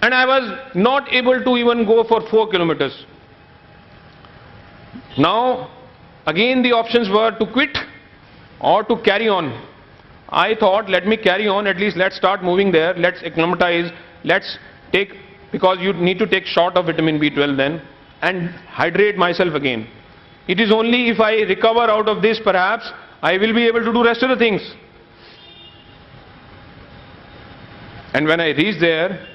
and I was not able to even go for 4 kilometers. Now, again the options were to quit or to carry on. I thought, let me carry on, at least let's start moving there, let's acclimatize, let's take, because you need to take shot of vitamin B12 then, and hydrate myself again. It is only if I recover out of this, perhaps, I will be able to do rest of the things. And when I reached there,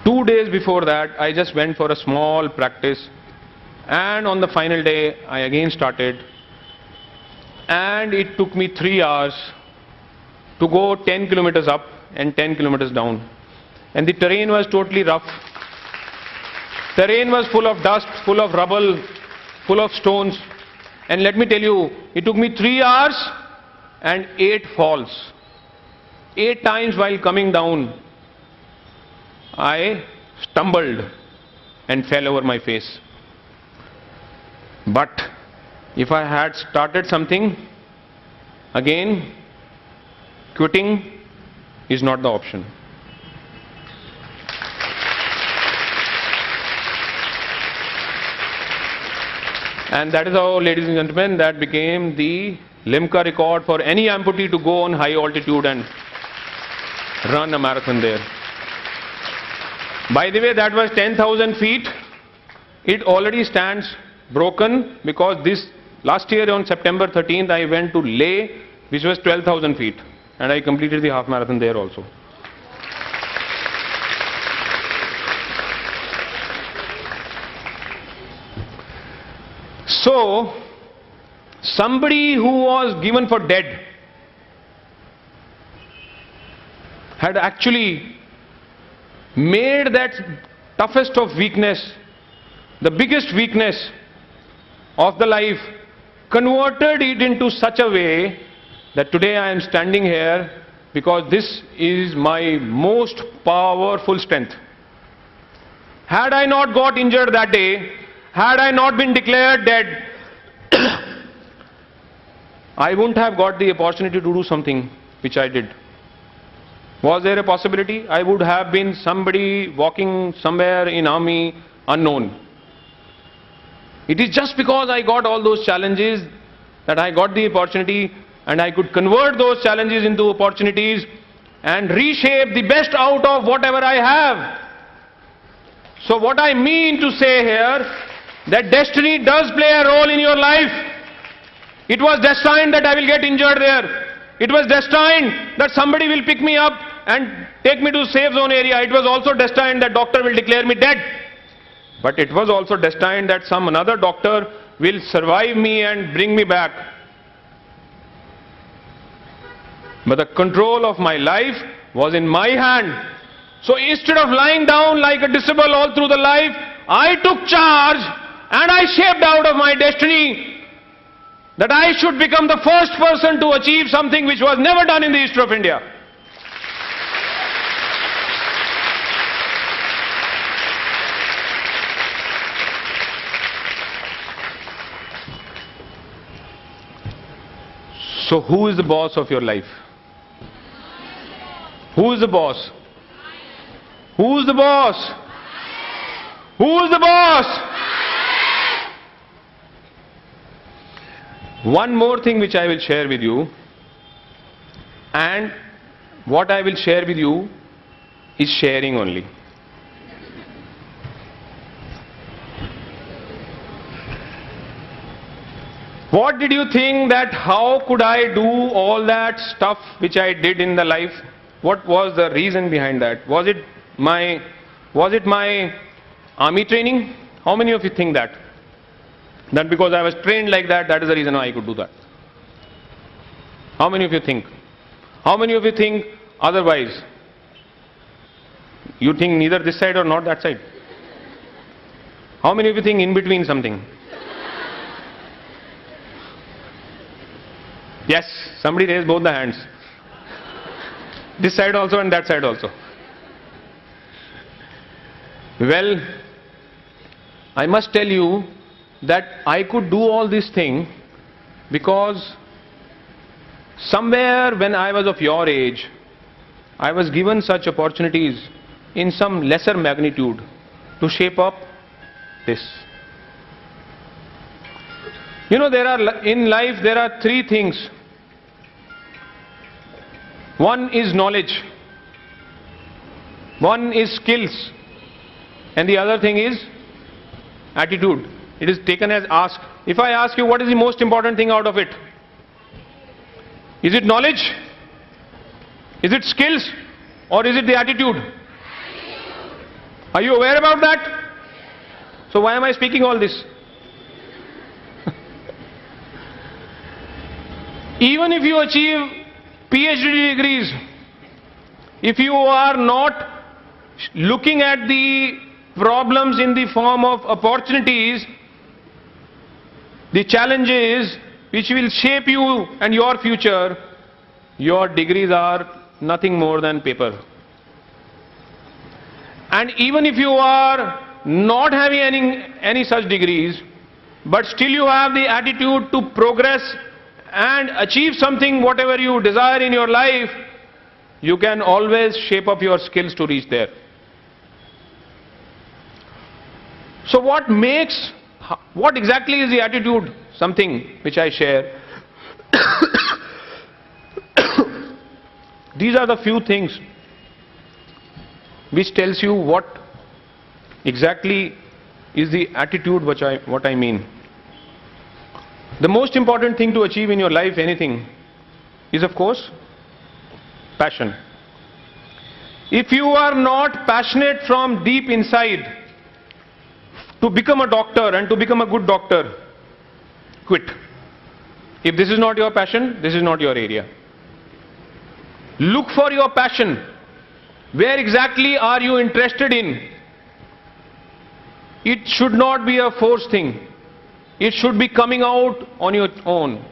2 days before that, I just went for a small practice, and on the final day, I again started, and it took me 3 hours to go 10 kilometers up and 10 kilometers down. And the terrain was totally rough. Terrain was full of dust, full of rubble, full of stones. And let me tell you, it took me 3 hours and 8 falls. 8 times while coming down, I stumbled and fell over my face. But if I had started something, again, quitting is not the option. And that is how, ladies and gentlemen, that became the Limca record for any amputee to go on high altitude and run a marathon there. By the way, that was 10,000 feet. It already stands broken because this last year on September 13th, I went to Leh, which was 12,000 feet. And I completed the half marathon there also. So, somebody who was given for dead had actually made that toughest of weakness, the biggest weakness of the life, converted it into such a way that today I am standing here because this is my most powerful strength. Had I not got injured that day, had I not been declared dead, I wouldn't have got the opportunity to do something which I did. Was there a possibility? I would have been somebody walking somewhere in army unknown. It is just because I got all those challenges that I got the opportunity, and I could convert those challenges into opportunities and reshape the best out of whatever I have. So what I mean to say here, that destiny does play a role in your life. It was destined that I will get injured there. It was destined that somebody will pick me up and take me to safe zone area. It was also destined that doctor will declare me dead. But it was also destined that some another doctor will survive me and bring me back. But the control of my life was in my hand. So instead of lying down like a disciple all through the life, I took charge and I shaped out of my destiny that I should become the first person to achieve something which was never done in the history of India. So who is the boss of your life? Who is the boss? Who is the boss? Who is the boss? One more thing which I will share with you, and what I will share with you is sharing only. What did you think that how could I do all that stuff which I did in the life? What was the reason behind that? Was it my army training? How many of you think that? That because I was trained like that, that is the reason why I could do that. How many of you think? How many of you think otherwise? You think neither this side or not that side? How many of you think in between something? Yes, somebody raised both the hands. This side also and that side also. Well, I must tell you that I could do all this thing because somewhere when I was of your age, I was given such opportunities in some lesser magnitude to shape up this. You know, in life there are three things. One is knowledge, one is skills, and the other thing is attitude. It is taken as ask. If I ask you what is the most important thing out of it, is it knowledge? Is it skills? Or is it the attitude? Are you aware about that? So why am I speaking all this? Even if you achieve PhD degrees, if you are not looking at the problems in the form of opportunities, the challenges which will shape you and your future, your degrees are nothing more than paper. And even if you are not having any such degrees, but still you have the attitude to progress and achieve something, whatever you desire in your life, you can always shape up your skills to reach there. So what exactly is the attitude? Something which I share. These are the few things which tells you what exactly is the attitude what I mean. The most important thing to achieve in your life, anything, is of course passion. If you are not passionate from deep inside to become a doctor and to become a good doctor, quit. If this is not your passion, this is not your area. Look for your passion. Where exactly are you interested in? It should not be a forced thing. It should be coming out on your own.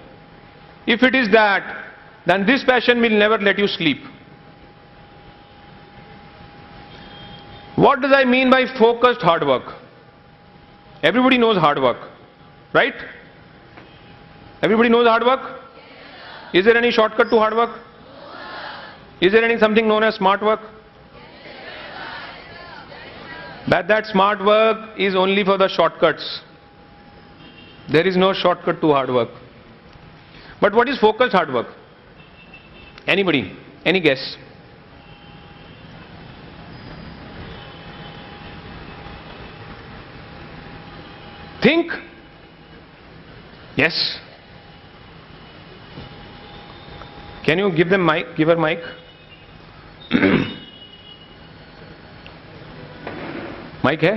If it is that, then this passion will never let you sleep. What does I mean by focused hard work? Everybody knows hard work, right? Everybody knows hard work? Is there any shortcut to hard work? Is there any something known as smart work? But that smart work is only for the shortcuts. There is no shortcut to hard work. But what is focused hard work? Anybody? Any guess? Think. Yes. Can you give them mic? Give her mic. Mic है?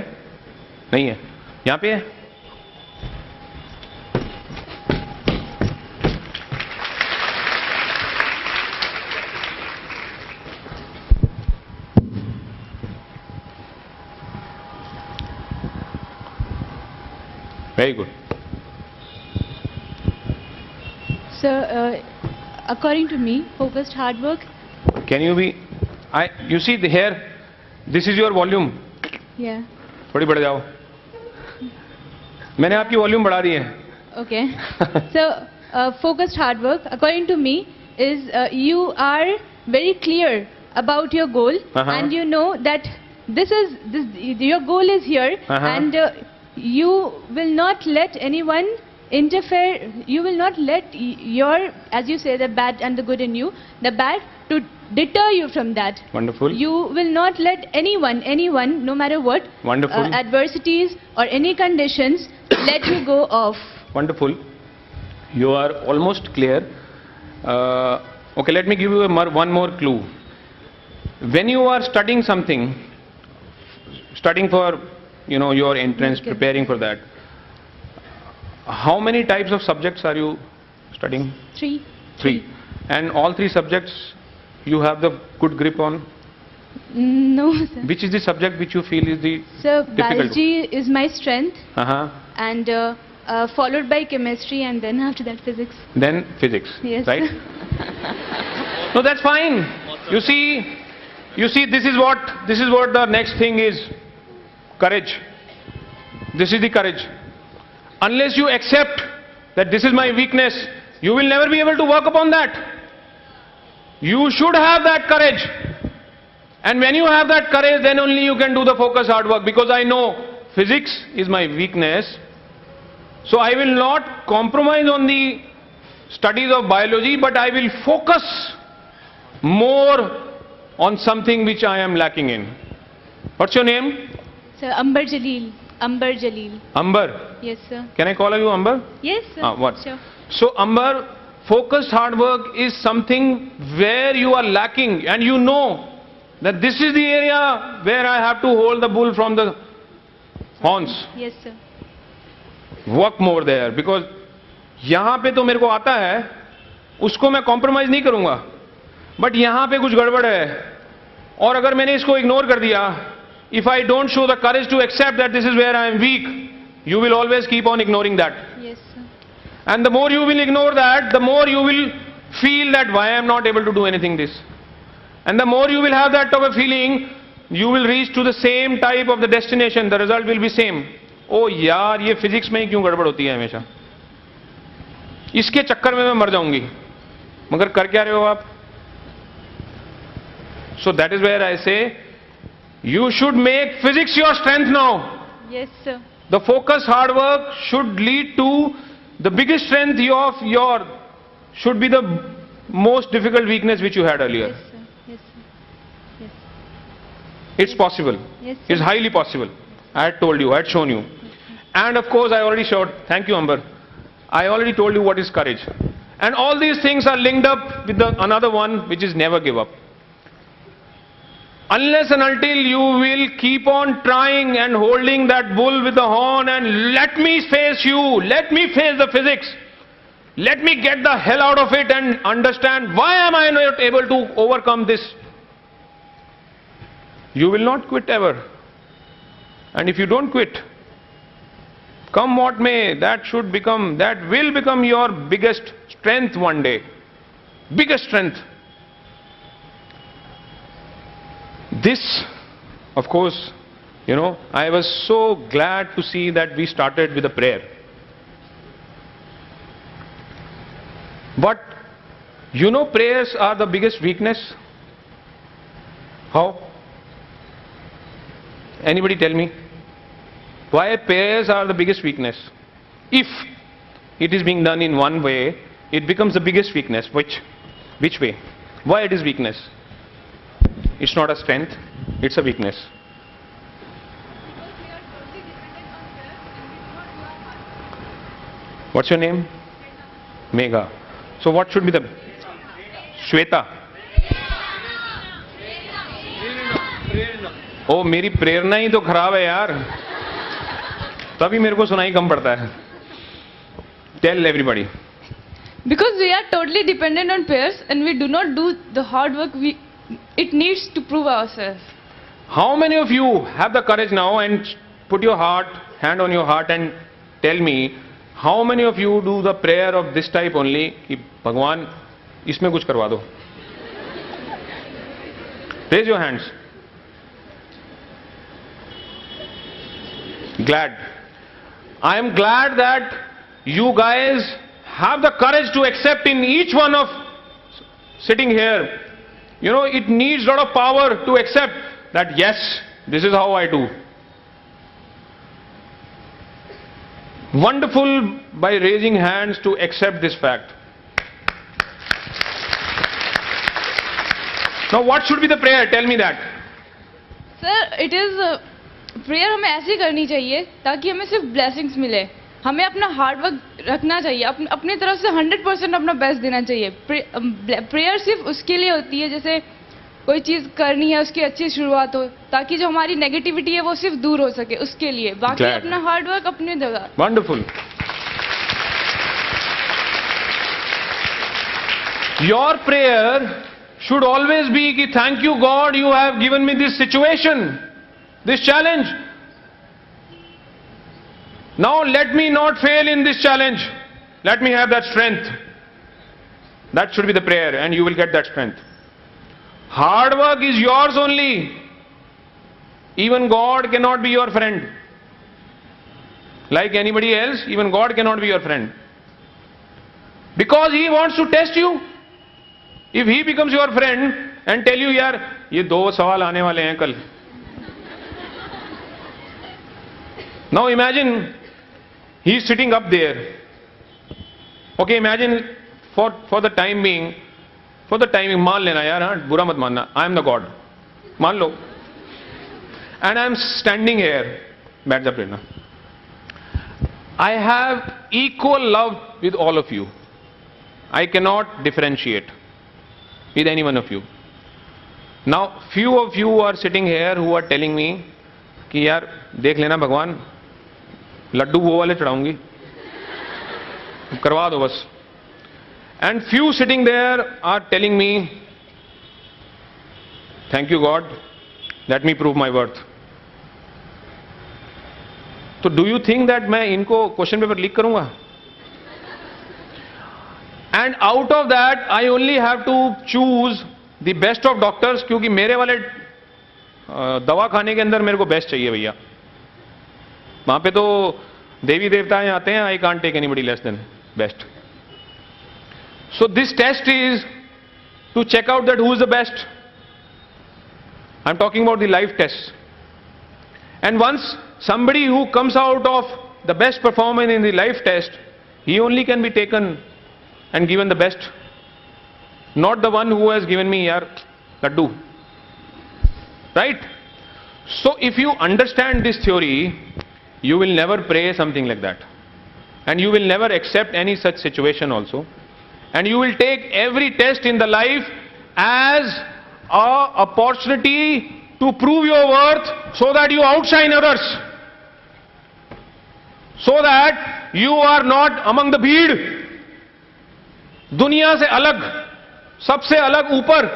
नहीं है? यहाँ पे है? Very good. So, according to me, focused hard work. Can you be? You see here. This is your volume. Yeah. थोड़ी बढ़ जाओ. मैंने आपकी वॉल्यूम बढ़ा दी है. Okay. So, focused hard work, according to me, is you are very clear about your goal, and you know that your goal is here, and you will not let anyone interfere. You will not let your, as you say, the bad and the good in you, the bad, to deter you from that. Wonderful. You will not let anyone, no matter what, wonderful, adversities or any conditions, let you go off. Wonderful. You are almost clear. Okay, let me give you one more clue. When you are studying something, studying for, your entrance, preparing for that, how many types of subjects are you studying? Three. And all three subjects you have the good grip on? No, sir. Which is the subject which you feel is the difficult? Biology is my strength, and followed by chemistry, and then after that physics. Then physics, yes. Right? No, that's fine. You see, this is what the next thing is. Courage. This is the courage. Unless you accept that this is my weakness, you will never be able to work upon that. You should have that courage. And when you have that courage, then only you can do the focused hard work, because I know physics is my weakness. So I will not compromise on the studies of biology, but I will focus more on something which I am lacking in. What's your name? Sir, Amber Jaleel. Amber Jaleel. Amber. Yes, sir. Can I call you Amber? Yes, sir. What? Sure. So Amber, focused hard work is something where you are lacking, and you know that this is the area where I have to hold the bull from the horns. Yes, sir. Work more there, because यहाँ पे तो मेरे को आता है, उसको मैं compromise नहीं करूंगा, बट यहाँ पे कुछ गड़बड़ है, और अगर मैंने इसको इग्नोर कर दिया, if I don't show the courage to accept that this is where I am weak, you will always keep on ignoring that. Yes, sir. And the more you will ignore that, the more you will feel that why I am not able to do anything this. And the more you will have that type of feeling, you will reach to the same type of the destination, the result will be same. ओ यार, ये physics में ही क्यों गड़बड़ होती है हमेशा, इसके चक्कर में मैं मर जाऊंगी, मगर कर क्या रहे हो आप? So that is where I say, you should make physics your strength now. Yes, sir. The focused hard work should lead to the biggest strength of your, should be the most difficult weakness which you had earlier. Yes, sir. Yes, sir. Yes. It's possible. Yes, sir. It's highly possible. I had told you, I had shown you. And of course I already showed, thank you Amber, I already told you what is courage. And all these things are linked up with another one, which is never give up. Unless and until you will keep on trying and holding that bull with the horn and let me face you, let me face the physics, let me get the hell out of it and understand why am I not able to overcome this. You will not quit ever. And if you don't quit, come what may, that will become your biggest strength one day. Biggest strength. This, of course, you know, I was so glad to see that we started with a prayer. But, you know, prayers are the biggest weakness. How? Anybody tell me? Why prayers are the biggest weakness? If it is being done in one way, it becomes the biggest weakness. Which way? Why it is weakness? It's not a strength, it's a weakness. What's your name? Megha. So what should be the... Shweta. ओ मेरी प्रेरणा ही तो खराब है यार, तभी मेरे को सुनाई कम पड़ता है. Tell everybody. Because we are totally dependent on prayers and we do not do the hard work it needs to prove ourselves. How many of you have the courage now and put your hand on your heart and tell me, how many of you do the prayer of this type only, कि भगवान इसमें कुछ करवा दो? Raise your hands. Glad. I am glad that you guys have the courage to accept in each one of sitting here. You know, it needs a lot of power to accept that yes, this is how I do. Wonderful by raising hands to accept this fact. Now what should be the prayer? Tell me that. Sir, it is prayer हमें ऐसी करनी चाहिए ताकि हमें सिर्फ blessings मिले. हमें अपना हार्ड वर्क रखना चाहिए, अपनी तरफ से 100% अपना बेस्ट देना चाहिए. प्रेयर सिर्फ उसके लिए होती है जैसे कोई चीज़ करनी है उसकी अच्छी शुरुआत हो, ताकि जो हमारी नेगेटिविटी है वो सिर्फ दूर हो सके, उसके लिए. बाकी अपना हार्ड वर्क अपनी जगह. Wonderful. Your prayer should always be कि thank you God, you have given me this situation, this challenge. Now let me not fail in this challenge. Let me have that strength. That should be the prayer and you will get that strength. Hard work is yours only. Even God cannot be your friend. Like anybody else, even God cannot be your friend. Because He wants to test you. If he becomes your friend and tell you, यार ये 2 सवाल आने वाले हैं कल. Now imagine he is sitting up there. Okay, imagine for the time being, मान लेना यार, हाँ बुरा मत मानना, I am the God. मान लो. And I am standing here. बैठ जा प्रेरणा. I have equal love with all of you. I cannot differentiate with any one of you. Now, few of you are sitting here who are telling me कि यार देख लेना भगवान, लड्डू वो वाले चढ़ाऊंगी, करवा दो बस. And few sitting there are telling me, thank you God, let me prove my worth. तो डू यू थिंक दैट मैं इनको क्वेश्चन पेपर लीक करूंगा? And out of that I only have to choose the best of doctors, क्योंकि मेरे वाले दवा खाने के अंदर मेरे को बेस्ट चाहिए भैया. वहां पे तो देवी देवताएं आते हैं. I can't take anybody less than best. So this test is to check out that who is the best. I am talking about the life test. And once somebody who comes out of the best performance in the life test, he only can be taken and given the best. Not the one who has given me, yaar, laddu. Right? So if you understand this theory, you will never pray something like that. And you will never accept any such situation also. And you will take every test in the life as an opportunity to prove your worth so that you outshine others. So that you are not among the भीड़. दुनिया से अलग, सबसे अलग ऊपर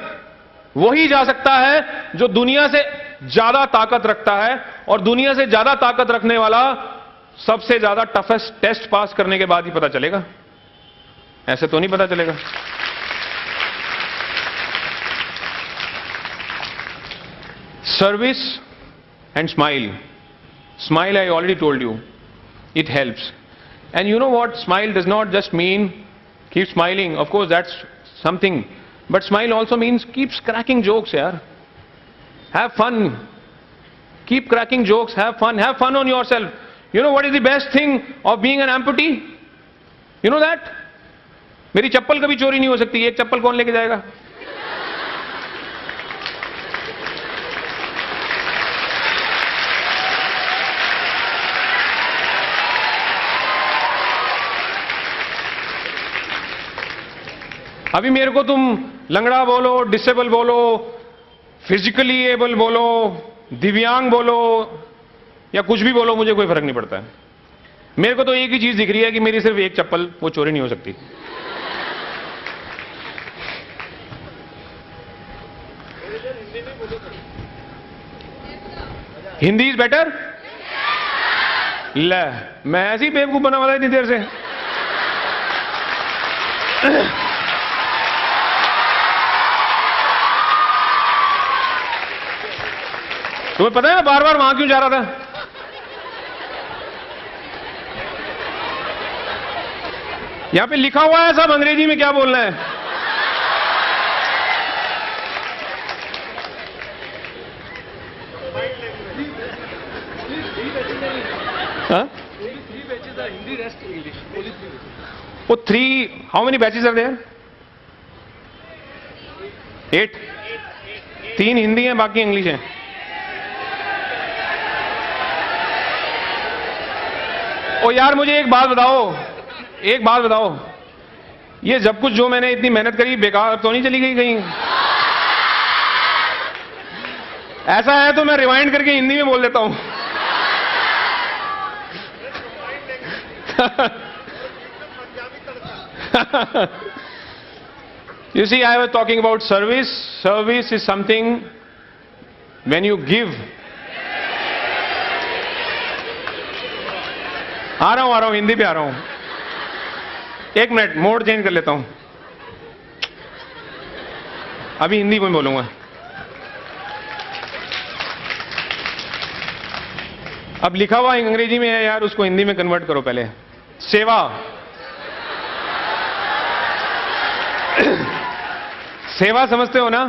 वही जा सकता है जो दुनिया से ज्यादा ताकत रखता है. और दुनिया से ज्यादा ताकत रखने वाला सबसे ज्यादा टफेस्ट टेस्ट पास करने के बाद ही पता चलेगा. ऐसे तो नहीं पता चलेगा. Service and smile. Smile, I already told you, it helps. And you know what? Smile does not just mean keep smiling. Of course, that's something. But smile also means keep cracking jokes, yaar. Have fun. Keep cracking jokes. Have fun. Have fun on yourself. You know what is the best thing of being an amputee? You know that? मेरी चप्पल कभी चोरी नहीं हो सकती. एक चप्पल कौन लेके जाएगा? अभी मेरे को तुम लंगड़ा बोलो, डिसेबल बोलो, फिजिकली एबल बोलो, दिव्यांग बोलो या कुछ भी बोलो, मुझे कोई फर्क नहीं पड़ता है. मेरे को तो एक ही चीज दिख रही है कि मेरी सिर्फ एक चप्पल वो चोरी नहीं हो सकती. Hindi is better. ले, मैं ऐसी बेवकूफ बना वाला इतनी देर से. तुम्हें पता है मैं बार बार वहां क्यों जा रहा था? यहां पे लिखा हुआ है सब अंग्रेजी में क्या बोलना है. हाँ? वो 3, how many batches are there? 8. 3 Hindi हैं, बाकी इंग्लिश हैं. ओ यार मुझे एक बात बताओ, ये जब कुछ जो मैंने इतनी मेहनत करी बेकार तो नहीं चली गई कहीं? ऐसा है तो मैं रिवाइंड करके हिंदी में बोल देता हूं. You see, I was talking about service. Service is something when you give. आ रहा हूं, हिंदी पे आ रहा हूं. एक मिनट, मोड चेंज कर लेता हूं. अभी हिंदी में बोलूंगा. अब लिखा हुआ अंग्रेजी में है यार, उसको हिंदी में कन्वर्ट करो पहले. सेवा. सेवा समझते हो ना?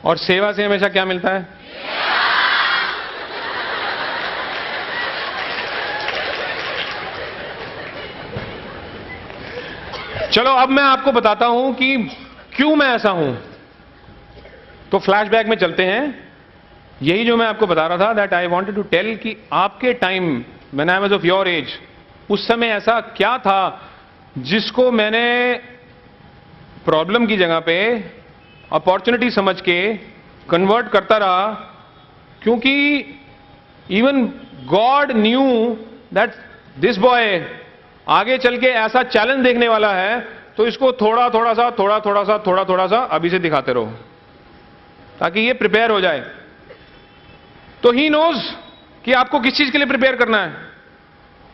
और सेवा से हमेशा क्या मिलता है? चलो अब मैं आपको बताता हूं कि क्यों मैं ऐसा हूं। तो फ्लैशबैक में चलते हैं। यही जो मैं आपको बता रहा था, that I wanted to tell कि आपके time when I was of your age, उस समय ऐसा क्या था जिसको मैंने प्रॉब्लम की जगह पे अपॉर्चुनिटी समझ के कन्वर्ट करता रहा, क्योंकि even God knew that this boy आगे चल के ऐसा चैलेंज देखने वाला है, तो इसको थोड़ा थोड़ा सा अभी से दिखाते रहो ताकि ये प्रिपेयर हो जाए। तो ही नोज कि आपको किस चीज के लिए प्रिपेयर करना है,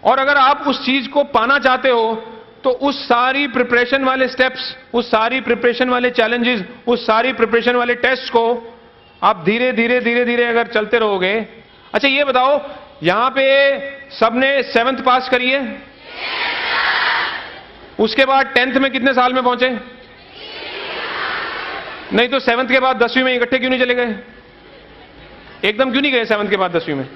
और अगर आप उस चीज को पाना चाहते हो तो उस सारी प्रिपरेशन वाले स्टेप्स, उस सारी प्रिपरेशन वाले चैलेंजेस, उस सारी प्रिपरेशन वाले टेस्ट को आप धीरे धीरे अगर चलते रहोगे। अच्छा ये बताओ, यहां पे सबने 7th पास करी है? उसके बाद 10th में कितने साल में पहुंचे? नहीं तो 7th के बाद 10वीं में इकट्ठे क्यों नहीं चले गए? एकदम क्यों नहीं गए 7th के बाद 10वीं में?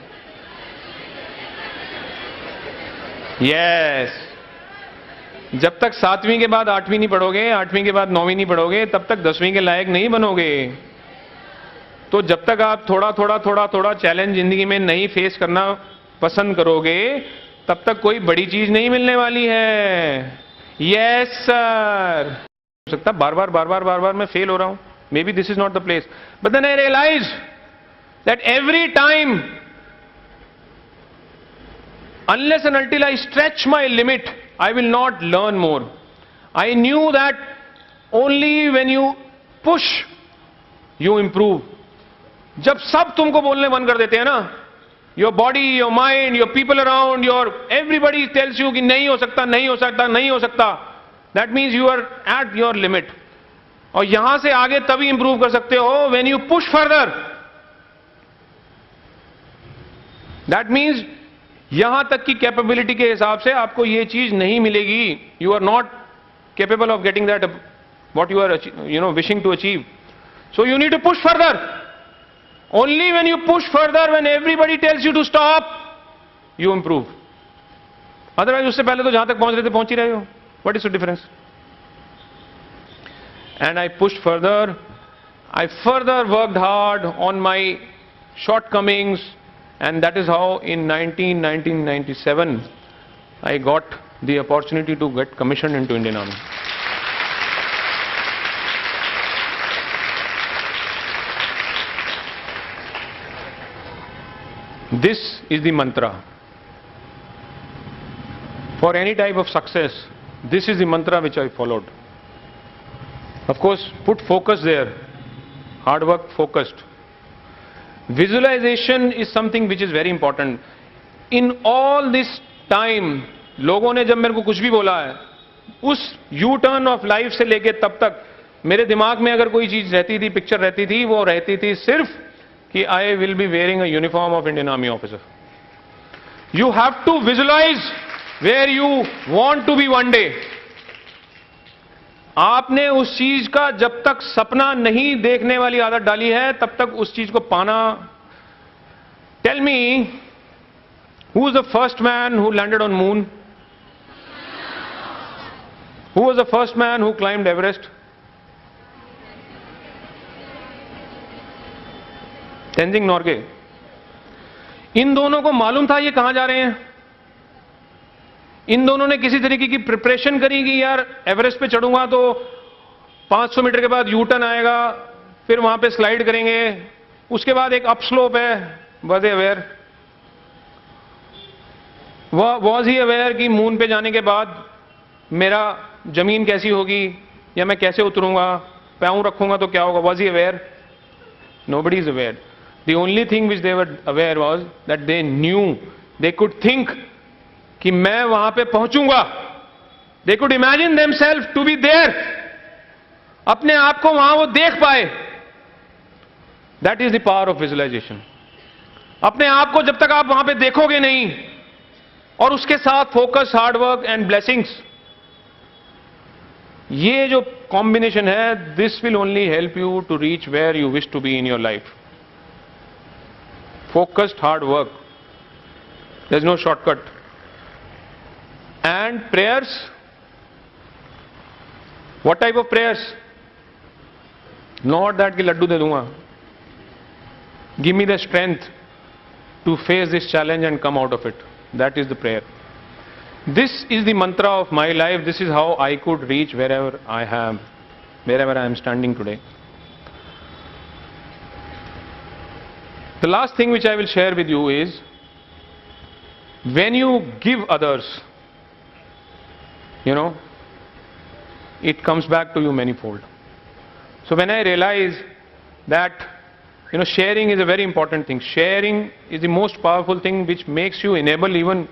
यस, जब तक 7वीं के बाद 8वीं नहीं पढ़ोगे, 8वीं के बाद 9वीं नहीं पढ़ोगे, तब तक 10वीं के लायक नहीं बनोगे। तो जब तक आप थोड़ा चैलेंज जिंदगी में नहीं फेस करना पसंद करोगे, तब तक कोई बड़ी चीज नहीं मिलने वाली है। यस सर, हो सकता बार बार मैं फेल हो रहा हूं, maybe this is not the place, but then I realize that every time unless and until I stretch my limit, I will not learn more. I knew that only when you push, you improve. जब सब तुमको बोलने बंद कर देते हैं ना, your body, your mind, your people around, your everybody tells you कि नहीं हो सकता, नहीं हो सकता, नहीं हो सकता, that means you are at your limit. और यहां से आगे तभी इंप्रूव कर सकते हो when you push further. That means यहां तक की कैपेबिलिटी के हिसाब से आपको ये चीज नहीं मिलेगी. You are not capable of getting that what you are wishing to achieve. So you need to push further. Only when you push further, when everybody tells you to stop, you improve. Otherwise उससे पहले तो जहां तक पहुंच रहे थे पहुंच ही रहे हो. What is the difference? And I push further. I further worked hard on my shortcomings. And that is how in 1997 I got the opportunity to get commissioned into Indian Army. This is the mantra. For any type of success, this is the mantra which I followed. Of course, put focus there. Hard work, focused. Visualization is something which is very important. In all this time, लोगों ने जब मेरे को कुछ भी बोला है, उस यू टर्न ऑफ लाइफ से लेके तब तक मेरे दिमाग में अगर कोई चीज रहती थी, पिक्चर रहती थी, वो रहती थी सिर्फ कि I will be wearing a uniform of Indian army officer. You have to visualize where you want to be one day. आपने उस चीज का जब तक सपना नहीं देखने वाली आदत डाली है, तब तक उस चीज को पाना. Tell me, who is the first man who landed on moon? Who was the first man who climbed Everest? Tenzing Norgay. इन दोनों को मालूम था ये कहां जा रहे हैं. इन दोनों ने किसी तरीके की प्रिपरेशन करी कि यार एवरेस्ट पे चढ़ूंगा तो 500 मीटर के बाद यू टर्न आएगा, फिर वहां पे स्लाइड करेंगे, उसके बाद एक अप स्लोप है. Was aware? Was he aware कि मून पे जाने के बाद मेरा जमीन कैसी होगी या मैं कैसे उतरूंगा, पांव रखूंगा तो क्या होगा? Was he aware? Nobody is aware. The only thing which they were aware was that they knew, they could think कि मैं वहां पे पहुंचूंगा. They could imagine themselves to be there. अपने आप को वहां वो देख पाए. That is the power of visualisation. अपने आप को जब तक आप वहां पे देखोगे नहीं, और उसके साथ focus, hard work and blessings, ये जो कॉम्बिनेशन है, this will only help you to reach where you wish to be in your life. Focused hard work. There's no shortcut. And prayers. What type of prayers? Not that कि लड्डू दे दूंगा. Give me the strength to face this challenge and come out of it. That is the prayer. This is the mantra of my life. This is how I could reach wherever I am standing today. The last thing which I will share with you is, when you give others, it comes back to you manifold. So when I realize that, sharing is a very important thing. Sharing is the most powerful thing which makes you enable even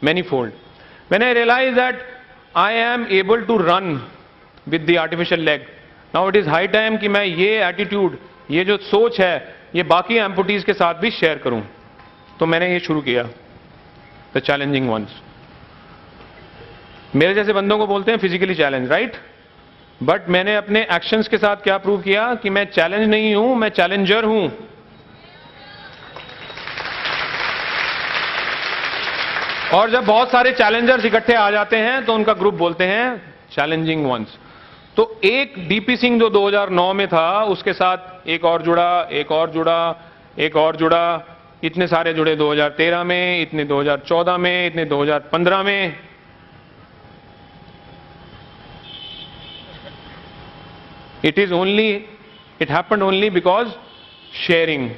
manifold. When I realize that I am able to run with the artificial leg, now it is high time कि मैं ये attitude, ये जो सोच है, ये बाकी एम्पुटीज के साथ भी शेयर करूं. तो मैंने ये शुरू किया, द चैलेंजिंग वंस. मेरे जैसे बंदों को बोलते हैं फिजिकली चैलेंज, राइट? बट मैंने अपने एक्शंस के साथ क्या प्रूव किया कि मैं चैलेंज नहीं हूं, मैं चैलेंजर हूं. और जब बहुत सारे चैलेंजर्स इकट्ठे आ जाते हैं तो उनका ग्रुप बोलते हैं चैलेंजिंग वंस. तो एक डीपी सिंह जो 2009 में था, उसके साथ एक और जुड़ा, एक और जुड़ा, एक और जुड़ा, इतने सारे जुड़े 2013 में, इतने 2014 में, इतने 2015 में. It happened only because sharing,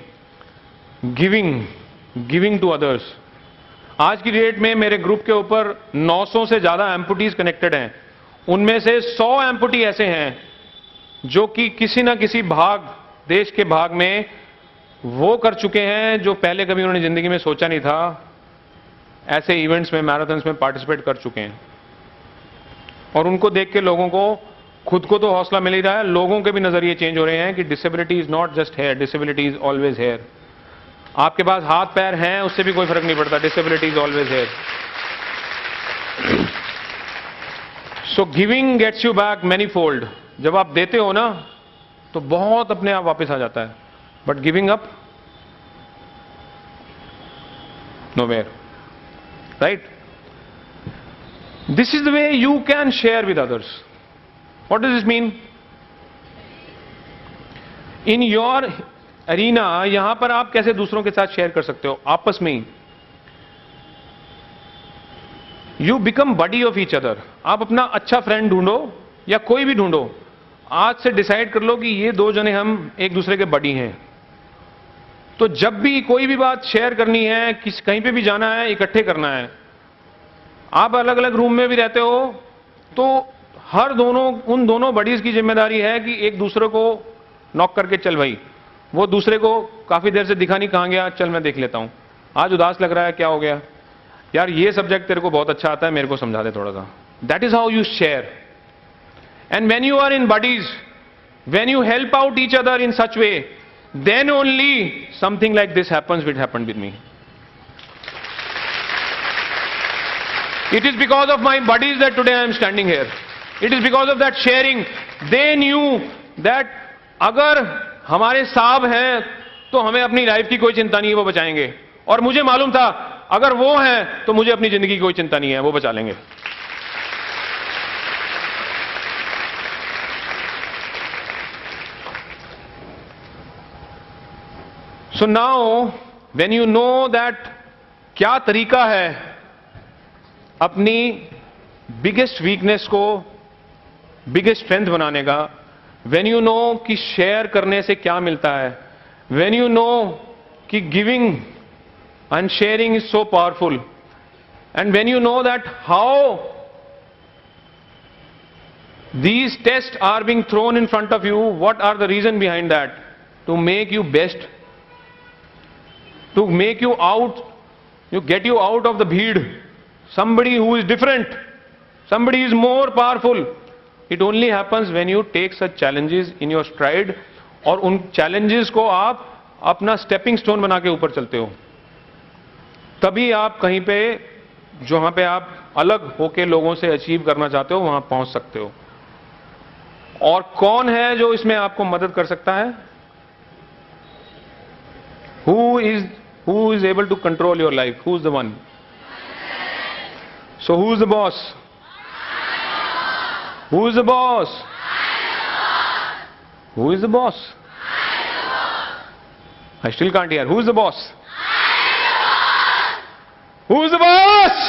giving to others. आज की डेट में मेरे ग्रुप के ऊपर 900 से ज्यादा एम्पुटीज कनेक्टेड हैं. उनमें से 100 एम्पुटी ऐसे हैं जो कि किसी ना किसी देश के भाग में वो कर चुके हैं जो पहले कभी उन्होंने जिंदगी में सोचा नहीं था. ऐसे इवेंट्स में, मैराथन्स में पार्टिसिपेट कर चुके हैं. और उनको देख के लोगों को, खुद को तो हौसला मिल ही रहा है, लोगों के भी नजरिए चेंज हो रहे हैं कि disability is not just here, disability is always here. आपके पास हाथ पैर हैं, उससे भी कोई फर्क नहीं पड़ता, disability is always here. So giving gets you back manifold. जब आप देते हो ना तो बहुत अपने आप वापस आ जाता है. But giving up, nowhere, right? This is the way you can share with others. What does this mean? In your arena, यहां पर आप कैसे दूसरों के साथ शेयर कर सकते हो? आपस में ही. You become buddy of each other. आप अपना अच्छा फ्रेंड ढूंढो या कोई भी ढूंढो. आज से डिसाइड कर लो कि ये दो जने हम एक दूसरे के बडी हैं. तो जब भी कोई भी बात शेयर करनी है, कहीं पे भी जाना है, इकट्ठे करना है. आप अलग अलग रूम में भी रहते हो तो उन दोनों बडीज की जिम्मेदारी है कि एक दूसरे को नॉक करके, चल भाई, वो दूसरे को काफी देर से दिखा नहीं, कहां गया, चल मैं देख लेता हूं, आज उदास लग रहा है, क्या हो गया यार, ये सब्जेक्ट तेरे को बहुत अच्छा आता है, मेरे को समझा दे थोड़ा सा. That is how you share. And when you are in buddies, when you help out each other in such way, then only something like this happens, which happened with me. It is because of my buddies that today I am standing here. It is because of that sharing. They knew that अगर हमारे साहब हैं तो हमें अपनी life की कोई चिंता नहीं है, वो बचाएंगे. और मुझे मालूम था अगर वो हैं तो मुझे अपनी जिंदगी की कोई चिंता नहीं है, वो बचा लेंगे. So now, when you know that क्या तरीका है अपनी बिगेस्ट वीकनेस को बिगेस्ट स्ट्रेंथ बनाने का, when you know कि शेयर करने से क्या मिलता है, when you know कि giving and sharing is so powerful, and when you know that how these tests are being thrown in front of you, what are the reason behind that? To make you best, to make you out, you get you out of the bheed, somebody who is different, somebody is more powerful. It only happens when you take such challenges in your stride, और उन challenges को आप अपना stepping stone बना के ऊपर चलते हो, तभी आप कहीं पे, जहां पे आप अलग होके लोगों से अचीव करना चाहते हो, वहां पहुंच सकते हो. और कौन है जो इसमें आपको मदद कर सकता है? Who is able to control your life? Who's the one? So who's the boss? Who's the boss? Who is the boss? I still can't hear. Who's the boss? Who's the boss?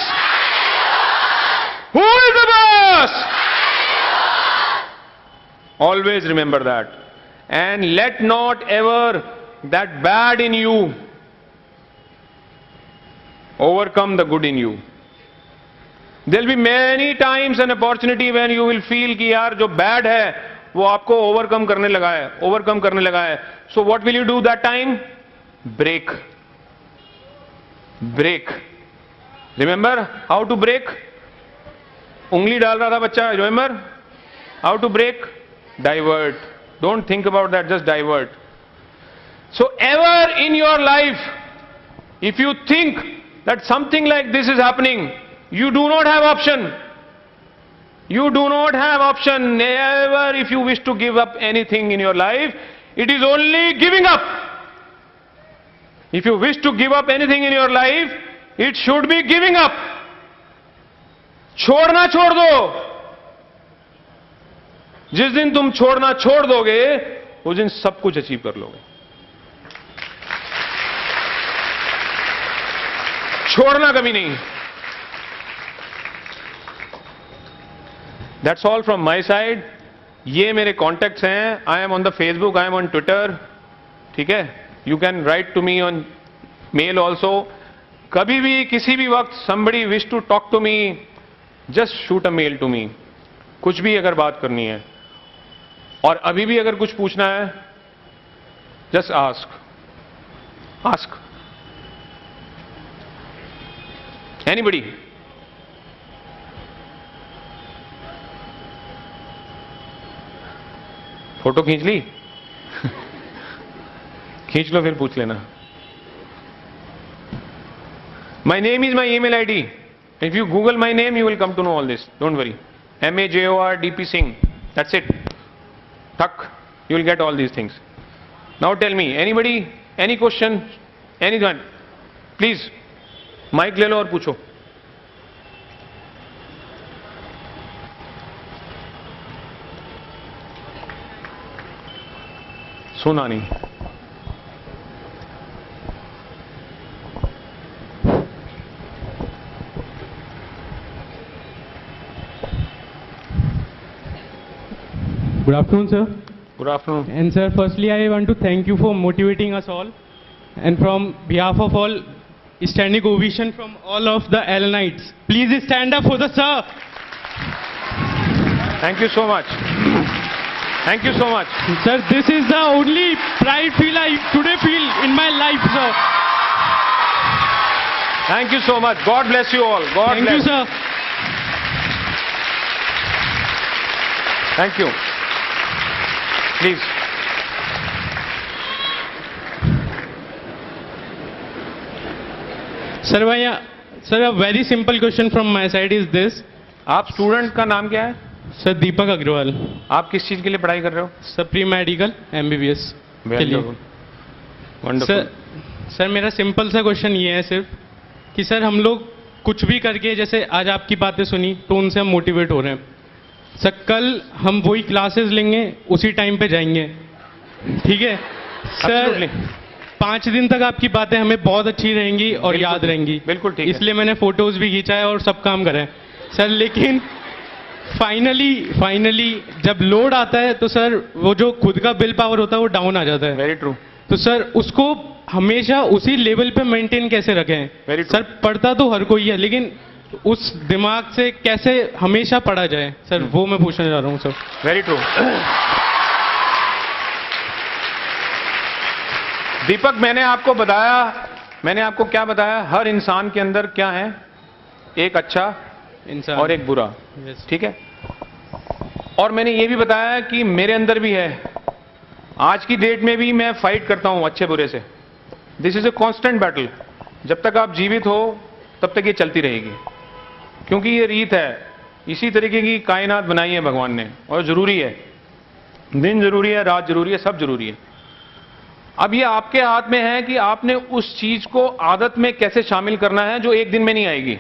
Who is the boss? Always remember that. And let not ever that bad in you overcome the good in you. There will be many times an opportunity when you will feel कि यार जो bad है वो आपको overcome करने लगा है. So what will you do that time? Break. Remember how to break? उंगली डाल रहा था बच्चा. Remember how to break? Divert. Don't think about that, just divert. So ever in your life, if you think that something like this is happening, you do not have option. You do not have option. Never, if you wish to give up anything in your life, it is only giving up. If you wish to give up anything in your life, it should be giving up. छोड़ना छोड़ दो. जिस दिन तुम छोड़ना छोड़ दोगे, उस दिन सब कुछ अचीव कर लोगे. छोड़ना कभी नहीं. That's all from my side. ये मेरे contacts हैं. I am on the Facebook, I am on Twitter. ठीक है? You can write to me on mail also. कभी भी किसी भी वक्त somebody wish to talk to me, just shoot a mail to me. कुछ भी अगर बात करनी है और अभी भी अगर कुछ पूछना है, just ask. Anybody? फोटो खींच ली? खींच लो फिर पूछ लेना. My name is my email ID. If you Google my name, you will come to know all this. Don't worry. MAJORDP Singh. That's it. Tuck. You will get all these things. Now tell me, anybody, any question, anyone, please, mic ले लो और पूछो. सुना नहीं. Good afternoon, sir. Good afternoon. And sir, firstly, I want to thank you for motivating us all. And from behalf of all, standing ovation from all of the Alanites. Please stand up for the sir. Thank you so much. Thank you so much. Sir, this is the only pride feel I today feel in my life, sir. Thank you so much. God bless you all. God Thank bless. you, sir. Thank you. Please. Sir, a very simple question from my side is this. आप student का नाम क्या है? Sir दीपक अग्रवाल. आप किस चीज के लिए पढ़ाई कर रहे हो? सर प्री मेडिकल MBBS के लिए. वंडरफुल. सर मेरा सिंपल सा क्वेश्चन ये है सिर्फ कि सर हम लोग कुछ भी करके, जैसे आज आपकी बातें सुनी तो उनसे हम मोटिवेट हो रहे हैं. सर कल हम वही क्लासेस लेंगे, उसी टाइम पे जाएंगे. ठीक है सर. 5 दिन तक आपकी बातें हमें बहुत अच्छी रहेंगी और याद रहेंगी. बिल्कुल ठीक है. इसलिए मैंने फोटोज भी खींचा है और सब काम करा है सर. लेकिन फाइनली जब लोड आता है तो सर वो जो खुद का विल पावर होता है वो डाउन आ जाता है. Very true. तो सर उसको हमेशा उसी लेवल पे मेंटेन कैसे रखें? सर पढ़ता तो हर कोई है, लेकिन उस दिमाग से कैसे हमेशा पढ़ा जाए सर, वो मैं पूछना चाह रहा हूँ सर. Very true. दीपक, मैंने आपको क्या बताया? हर इंसान के अंदर क्या है? एक अच्छा इंसान और एक बुरा. ठीक है. और मैंने ये भी बताया कि मेरे अंदर भी है. आज की डेट में भी मैं फाइट करता हूं अच्छे बुरे से. This is a constant battle. जब तक आप जीवित हो तब तक ये चलती रहेगी, क्योंकि ये रीत है. इसी तरीके की कायनात बनाई है भगवान ने और जरूरी है. दिन जरूरी है, रात जरूरी है, सब जरूरी है। अब ये आपके हाथ में है कि आपने उस चीज को आदत में कैसे शामिल करना है जो एक दिन में नहीं आएगी।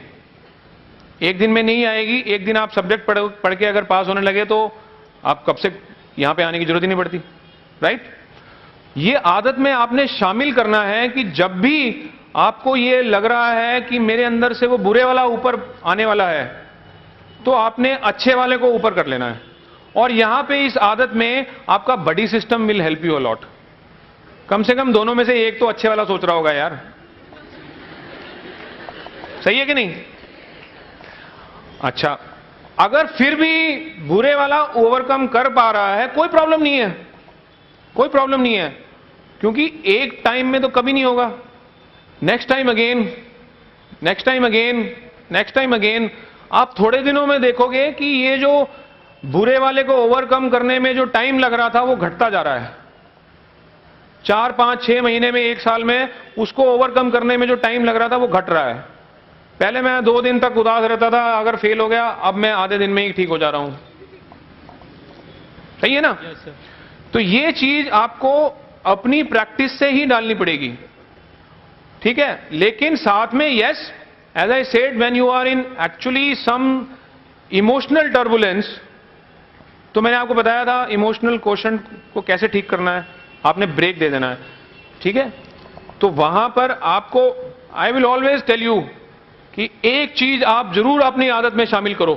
एक दिन में नहीं आएगी। एक दिन आप सब्जेक्ट पढ़ के अगर पास होने लगे तो आप कब से यहां पे आने की जरूरत ही नहीं पड़ती, राइट। ये आदत में आपने शामिल करना है कि जब भी आपको ये लग रहा है कि मेरे अंदर से वो बुरे वाला ऊपर आने वाला है, तो आपने अच्छे वाले को ऊपर कर लेना है। और यहां पे इस आदत में आपका body system will help you a lot. कम से कम दोनों में से एक तो अच्छे वाला सोच रहा होगा यार, सही है कि नहीं? अच्छा, अगर फिर भी बुरे वाला ओवरकम कर पा रहा है, कोई प्रॉब्लम नहीं है, कोई प्रॉब्लम नहीं है, क्योंकि एक टाइम में तो कभी नहीं होगा। Next time again, next time again, next time again. आप थोड़े दिनों में देखोगे कि ये जो बुरे वाले को ओवरकम करने में जो टाइम लग रहा था वो घटता जा रहा है। 4, 5, 6 महीने में, 1 साल में उसको ओवरकम करने में जो टाइम लग रहा था वो घट रहा है। पहले मैं 2 दिन तक उदास रहता था, अगर फेल हो गया, अब मैं आधे दिन में ही ठीक हो जा रहा हूं। सही है ना? तो ये चीज आपको अपनी प्रैक्टिस से ही डालनी पड़ेगी, ठीक है। लेकिन साथ में yes, as I said, when you are in actually some emotional turbulence, तो मैंने आपको बताया था इमोशनल क्वेश्चन को कैसे ठीक करना है, आपने ब्रेक दे देना है, ठीक है। तो वहां पर आपको, I will always tell you कि एक चीज आप जरूर अपनी आदत में शामिल करो,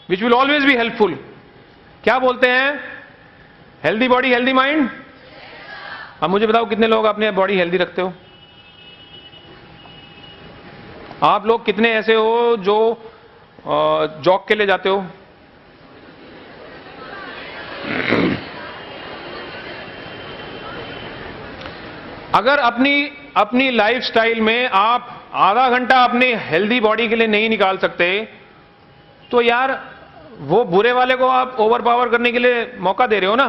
which will always be helpful. क्या बोलते हैं? Healthy body healthy mind. अब मुझे बताओ कितने लोग अपने बॉडी हेल्दी रखते हो? आप लोग कितने ऐसे हो जो जॉग के लिए जाते हो? अगर अपनी लाइफस्टाइल में आप आधा घंटा अपनी हेल्दी बॉडी के लिए नहीं निकाल सकते, तो यार वो बुरे वाले को आप ओवर पावर करने के लिए मौका दे रहे हो ना।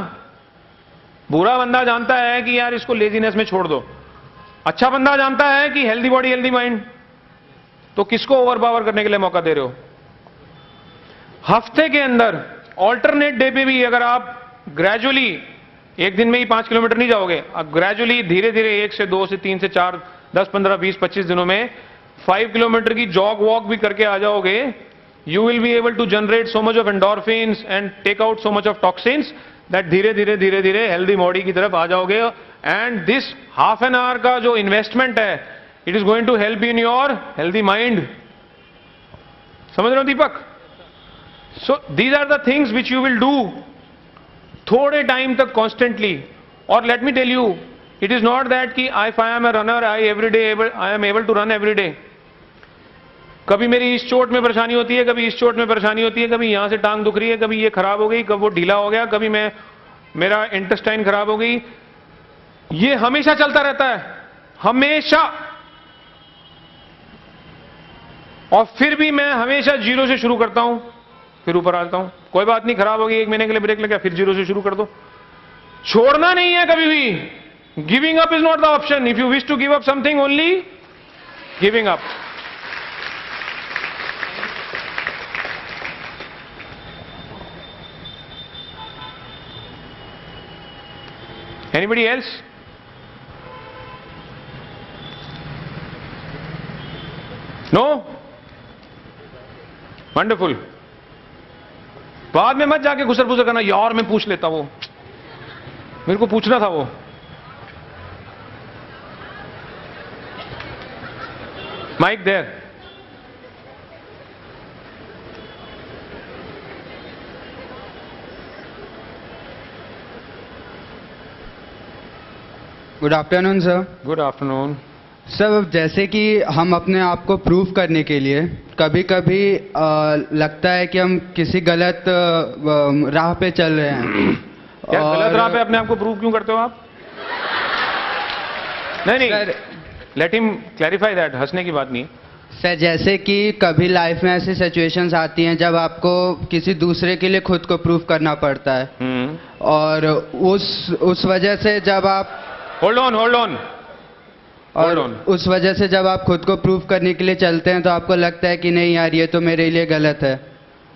बुरा बंदा जानता है कि यार इसको लेजीनेस में छोड़ दो, अच्छा बंदा जानता है कि हेल्दी बॉडी हेल्दी माइंड, तो किसको ओवर पावर करने के लिए मौका दे रहे हो? हफ्ते के अंदर ऑल्टरनेट डे पे भी अगर आप ग्रेजुअली, एक दिन में ही 5 किलोमीटर नहीं जाओगे, अब ग्रेजुअली धीरे धीरे 1 से 2 से 3 से 4, 10, 15, 20, 25 दिनों में 5 किलोमीटर की जॉग वॉक भी करके आ जाओगे, you will be able to generate so much of endorphins and take out so much of toxins that धीरे धीरे धीरे धीरे हेल्दी बॉडी की तरफ आ जाओगे। And this half an hour का जो इन्वेस्टमेंट है, it is going to help in your healthy mind. समझ रहे हो Deepak? So these are the things which you will do थोड़े टाइम तक कॉन्स्टेंटली। और let me tell you, it is not that कि if I am a runner I am able to run every day. कभी मेरी इस चोट में परेशानी होती है, कभी इस चोट में परेशानी होती है, कभी यहां से टांग दुख रही है, कभी ये खराब हो गई, कभी वो ढीला हो गया, कभी मेरा इंटेस्टाइन खराब हो गई। ये हमेशा चलता रहता है, हमेशा। और फिर भी मैं हमेशा 0 से शुरू करता हूं, फिर ऊपर आता हूं। कोई बात नहीं, खराब हो गई, 1 महीने के लिए ब्रेक लगा, फिर 0 से शुरू कर दो। छोड़ना नहीं है कभी भी। Giving up is not the option. If you wish to give up something, only giving up. Anybody else? No? Wonderful. बाद में मत जाके घुसर फुसर करना, यार मैं पूछ लेता, वो मेरे को पूछना था वो। Mic there. Good afternoon sir. Good afternoon sir, जैसे कि हम अपने आप को प्रूव करने के लिए कभी कभी लगता है कि हम किसी गलत राह पे चल रहे हैं। क्या गलत राह पे अपने आप को प्रूव क्यों करते हो आप? नहीं, लेट हिम क्लैरिफाई दैट। हंसने की बात नहीं सर। जैसे कि कभी लाइफ में ऐसी सिचुएशंस आती हैं जब आपको किसी दूसरे के लिए खुद को प्रूव करना पड़ता है, और उस वजह से जब आप होल्ड ऑन उस वजह से जब आप खुद को प्रूव करने के लिए चलते हैं तो आपको लगता है कि नहीं यार, ये तो मेरे लिए गलत है।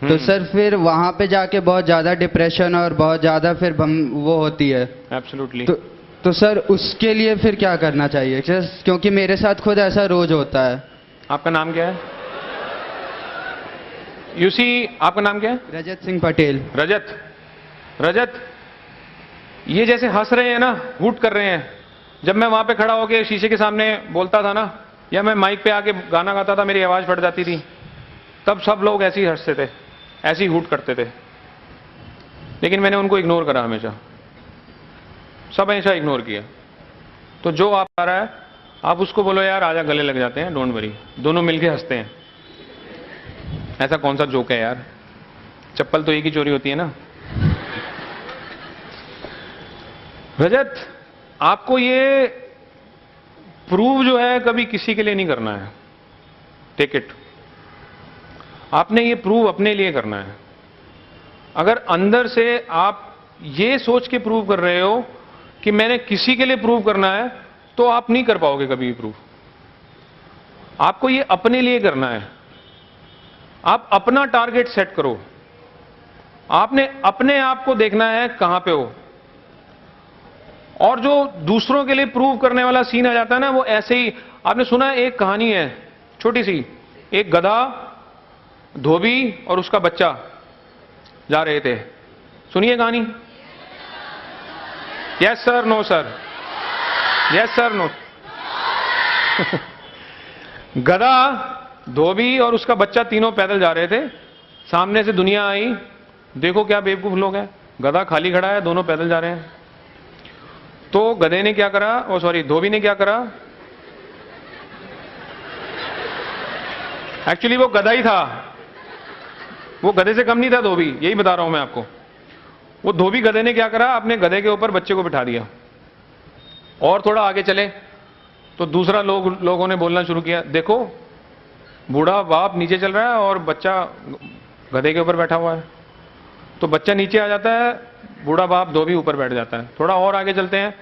तो सर फिर वहां पे जाके बहुत ज्यादा डिप्रेशन और बहुत ज्यादा फिर वो होती है। एब्सोल्युटली। तो सर उसके लिए फिर क्या करना चाहिए? क्योंकि मेरे साथ खुद ऐसा रोज होता है। आपका नाम क्या है? यूसी, आपका नाम क्या है? रजत सिंह पटेल। रजत, ये जैसे हंस रहे हैं ना, हुट कर रहे हैं, जब मैं वहां पे खड़ा होके शीशे के सामने बोलता था ना, या मैं माइक पे आके गाना गाता था, मेरी आवाज फट जाती थी, तब सब लोग ऐसे ही हंसते थे, ऐसे ही हुट करते थे, लेकिन मैंने उनको इग्नोर करा हमेशा, सब हमेशा इग्नोर किया। तो जो आप आ रहा है, आप उसको बोलो यार आजा, गले लग जाते हैं, डोंट वरी, दोनों मिलके हंसते हैं। ऐसा कौन सा जोक है यार, चप्पल तो एक ही चोरी होती है ना। रजत, आपको ये प्रूव जो है कभी किसी के लिए नहीं करना है, टेक इट। आपने ये प्रूव अपने लिए करना है। अगर अंदर से आप ये सोच के प्रूव कर रहे हो कि मैंने किसी के लिए प्रूव करना है, तो आप नहीं कर पाओगे कभी भी प्रूव। आपको ये अपने लिए करना है। आप अपना टारगेट सेट करो, आपने अपने आप को देखना है कहां पे हो। और जो दूसरों के लिए प्रूव करने वाला सीन आ जाता है ना, वो ऐसे ही, आपने सुना है एक कहानी है छोटी सी, एक गधा, धोबी और उसका बच्चा जा रहे थे। सुनिए कहानी। Yes sir, no sir, yes sir, no. गधा, धोबी और उसका बच्चा तीनों पैदल जा रहे थे। सामने से दुनिया आई, देखो क्या बेवकूफ लोग हैं, गधा खाली खड़ा है, दोनों पैदल जा रहे हैं। तो गधे ने क्या करा, ओ सॉरी, धोबी ने क्या करा, एक्चुअली वो गधा ही था, वो गधे से कम नहीं था धोबी, यही बता रहा हूं मैं आपको। वो धोबी गधे ने क्या करा, अपने गधे के ऊपर बच्चे को बिठा दिया और थोड़ा आगे चले तो दूसरा लोगों ने बोलना शुरू किया, देखो बूढ़ा बाप नीचे चल रहा है और बच्चा गधे के ऊपर बैठा हुआ है। तो बच्चा नीचे आ जाता है, बूढ़ा बाप धोबी ऊपर बैठ जाता है। थोड़ा और आगे चलते हैं,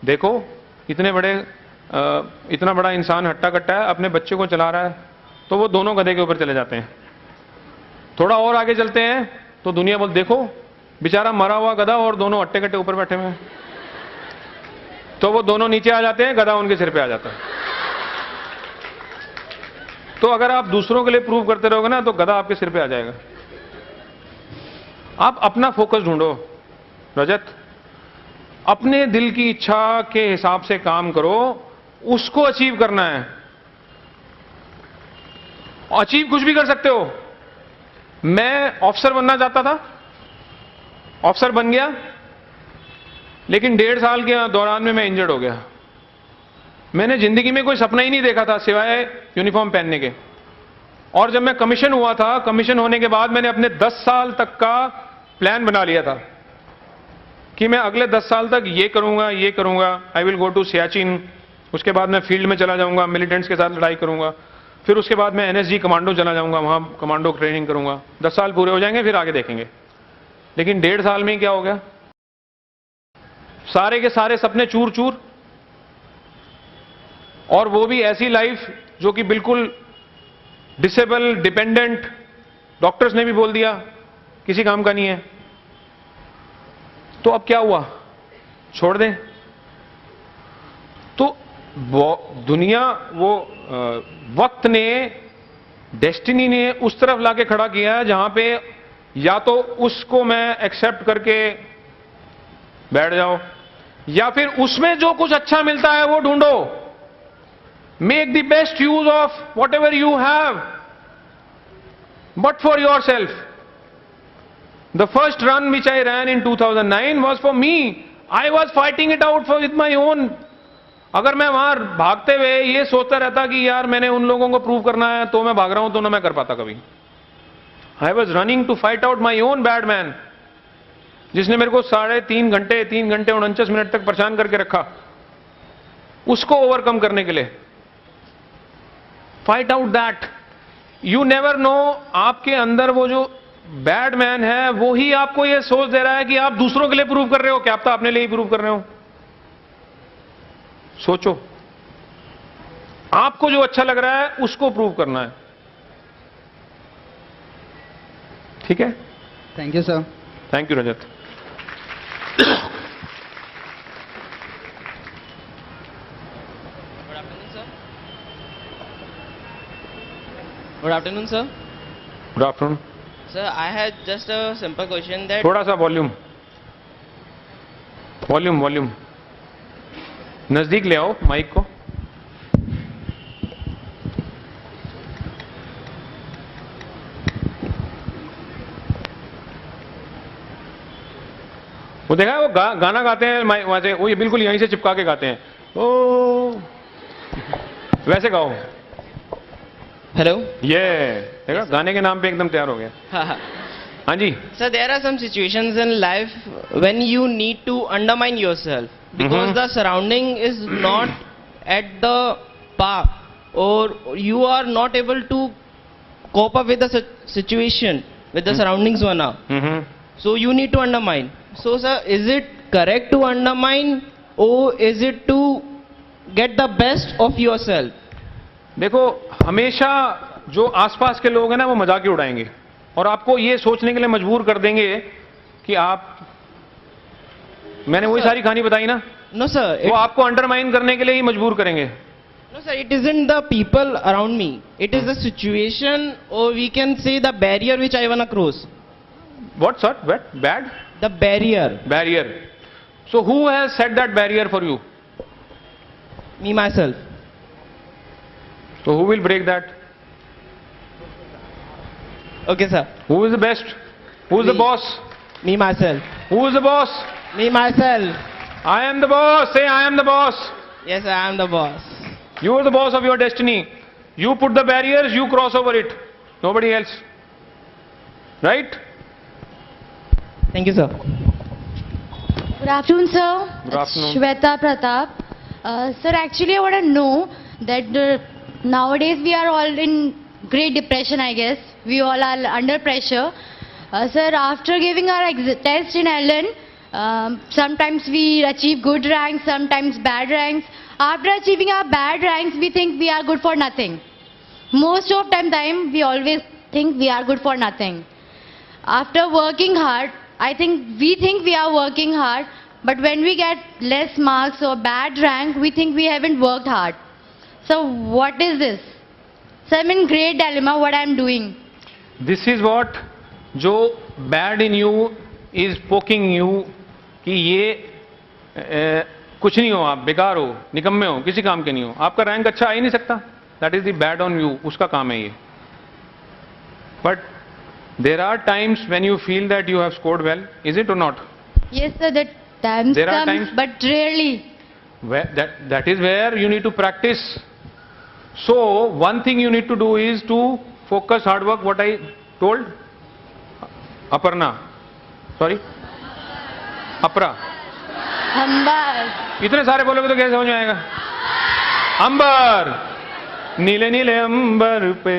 देखो इतना बड़ा इंसान हट्टा कट्टा है, अपने बच्चे को चला रहा है। तो वो दोनों गधे के ऊपर चले जाते हैं। थोड़ा और आगे चलते हैं तो दुनिया बोल, देखो बेचारा मरा हुआ गधा और दोनों हट्टे कट्टे ऊपर बैठे हुए हैं। तो वो दोनों नीचे आ जाते हैं, गधा उनके सिर पे आ जाता है। तो अगर आप दूसरों के लिए प्रूव करते रहोगे ना, तो गधा आपके सिर पे आ जाएगा। आप अपना फोकस ढूंढो रजत, अपने दिल की इच्छा के हिसाब से काम करो, उसको अचीव करना है। अचीव कुछ भी कर सकते हो। मैं ऑफिसर बनना चाहता था, ऑफिसर बन गया, लेकिन 1.5 साल के दौरान में मैं इंजर्ड हो गया। मैंने जिंदगी में कोई सपना ही नहीं देखा था सिवाय यूनिफॉर्म पहनने के। और जब मैं कमीशन हुआ था, कमीशन होने के बाद मैंने अपने 10 साल तक का प्लान बना लिया था कि मैं अगले 10 साल तक ये करूंगा, ये करूंगा। I will go to Siachen, उसके बाद मैं फील्ड में चला जाऊंगा, मिलिटेंट्स के साथ लड़ाई करूंगा, फिर उसके बाद मैं एनएसजी कमांडो चला जाऊंगा, वहां कमांडो ट्रेनिंग करूंगा। 10 साल पूरे हो जाएंगे, फिर आगे देखेंगे। लेकिन 1.5 साल में ही क्या हो गया, सारे के सारे सपने चूर चूर। और वो भी ऐसी लाइफ जो कि बिल्कुल डिसेबल, डिपेंडेंट, डॉक्टर्स ने भी बोल दिया किसी काम का नहीं है। तो अब क्या हुआ, छोड़ दें? तो दुनिया, वो वक्त ने, डेस्टिनी ने उस तरफ लाके खड़ा किया है जहां पे या तो उसको मैं एक्सेप्ट करके बैठ जाओ, या फिर उसमें जो कुछ अच्छा मिलता है वो ढूंढो। Make the best use of what ever you have, but for your self. The first run which I ran in 2009 was for me. I was fighting it out with my own. अगर मैं वहां भागते हुए ये सोचता रहता कि यार मैंने उन लोगों को प्रूव करना है तो मैं भाग रहा हूं, तो ना मैं कर पाता कभी। I was running to fight out my own bad man, जिसने मेरे को 3.5 घंटे 49 मिनट तक परेशान करके रखा, उसको ओवरकम करने के लिए। Fight out that. You never know, आपके अंदर वो जो बैड मैन है वो ही आपको ये सोच दे रहा है कि आप दूसरों के लिए प्रूव कर रहे हो, क्या आप तो अपने लिए ही प्रूव कर रहे हो। सोचो, आपको जो अच्छा लग रहा है उसको प्रूव करना है। ठीक है, thank you sir. Thank you Rajat. Good afternoon, sir. Good afternoon. Sir, I had just a simple question that थोड़ा सा वॉल्यूम वॉल्यूम वॉल्यूम नजदीक ले आओ माइक को। वो देखा है वो गाना गाते हैं वहां से, वो ये बिल्कुल यहीं से चिपका के गाते हैं, ओ वैसे गाओ। hello. ये देखा गाने के नाम पे एकदम तैयार हो गया। हाँ जी। Sir, there are some situations in life when you need to undermine yourself because the surrounding is not at the par or you are not able to cope up with the situation with the surroundings one now. So you need to undermine. So sir, is it correct to undermine or is it to get the best of yourself? देखो हमेशा जो आसपास के लोग हैं ना वो मजाक ही उड़ाएंगे और आपको ये सोचने के लिए मजबूर कर देंगे कि आप, मैंने वही सारी कहानी बताई ना। No sir. वो आपको अंडरमाइन करने के लिए ही मजबूर करेंगे। No sir, it isn't the people around me. It is the situation or we can say the barrier which I wanna cross. What sir? What? Bad? The barrier. Barrier. So who has set that barrier for you? Me myself. So who will break that? Okay sir. Who is the best? Who is the Me. boss? Me myself. Who is the boss? Me myself. I am the boss. Say I am the boss. Yes, I am the boss. You are the boss of your destiny. You put the barriers, you cross over it. Nobody else. Right? Thank you sir. Good afternoon, sir. Good afternoon. Shweta Pratap. Sir, actually I want to know that nowadays we are all in great depression, I guess. We all are under pressure. Sir, after giving our test in Ellen, sometimes we achieve good ranks, sometimes bad ranks. After achieving our bad ranks, we think we are good for nothing. Most of the time, we always think we are good for nothing. After working hard, we think we are working hard, but when we get less marks or bad rank, we think we haven't worked hard. So what is this? So I'm in great dilemma what I'm doing. This is what जो bad in you is poking you कि ये कुछ नहीं हो, आप बेकार हो, निकम्मे हो, किसी काम के नहीं हो, आपका रैंक अच्छा आ ही नहीं सकता. That is the bad on you. उसका काम है ये. But there are times when you feel that you have scored well, is it or not? Yes, sir, that times There are comes, times- but rarely. That is where you need to practice. So one thing you need to do is to focus, hard work. What I told Aparna, sorry, Apra. Ambar. इतने सारे बोलोगे तो कैसे समझ में आएगा? अंबर, नीले नीले अंबर पे.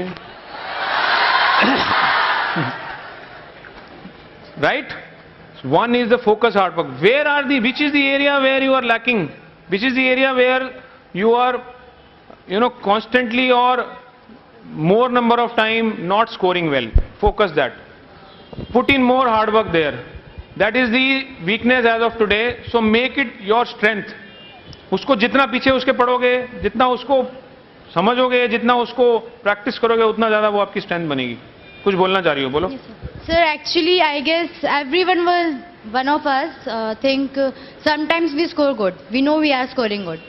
Right? One is the focus, hard work. Which is the area where you are lacking? Which is the area where you are, constantly or more number of time not scoring well? Focus that. Put in more hard work there. That is the weakness as of today. So make it your strength. उसको जितना पीछे उसके पढ़ोगे, जितना उसको समझोगे, जितना उसको प्रैक्टिस करोगे, उतना ज्यादा वो आपकी स्ट्रेंथ बनेगी. कुछ बोलना चाह रही हो, बोलो. Sir, actually, I guess one of us think sometimes we score good. We know we are scoring good.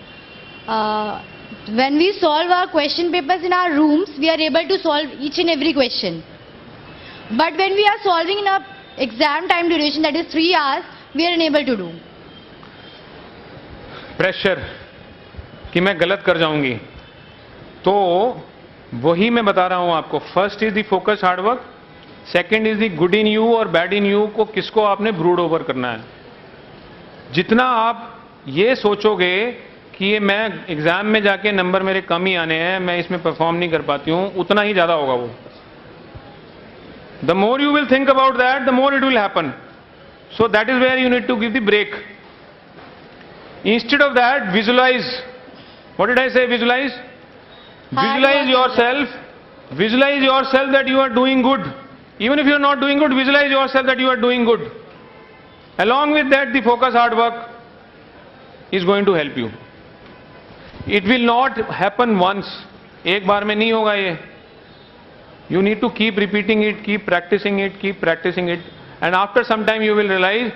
When we solve our question papers in our rooms, we are able to solve each and every question. But when we are solving in a exam time duration, that is 3 hours, we are unable to do. Pressure कि मैं गलत कर जाऊंगी, तो वही मैं बता रहा हूं आपको. First is the focus, hard work. Second is the good in you और बैड इन यू को किसको आपने ब्रूड ओवर करना है. जितना आप ये सोचोगे कि ये मैं एग्जाम में जाके नंबर मेरे कम ही आने हैं, मैं इसमें परफॉर्म नहीं कर पाती हूं, उतना ही ज्यादा होगा वो. The more you will think about that, the more it will happen. So that is where you need to give the break. Instead of that, visualize. What did I say? Visualize. Visualize yourself. Visualize yourself that you are doing good. Even if you are not doing good, visualize yourself that you are doing good. Along with that, the focus hard work is going to help you. It will not happen once. एक बार में नहीं होगा ये. You need to keep repeating it, keep practicing it, keep practicing it, and after some time you will realize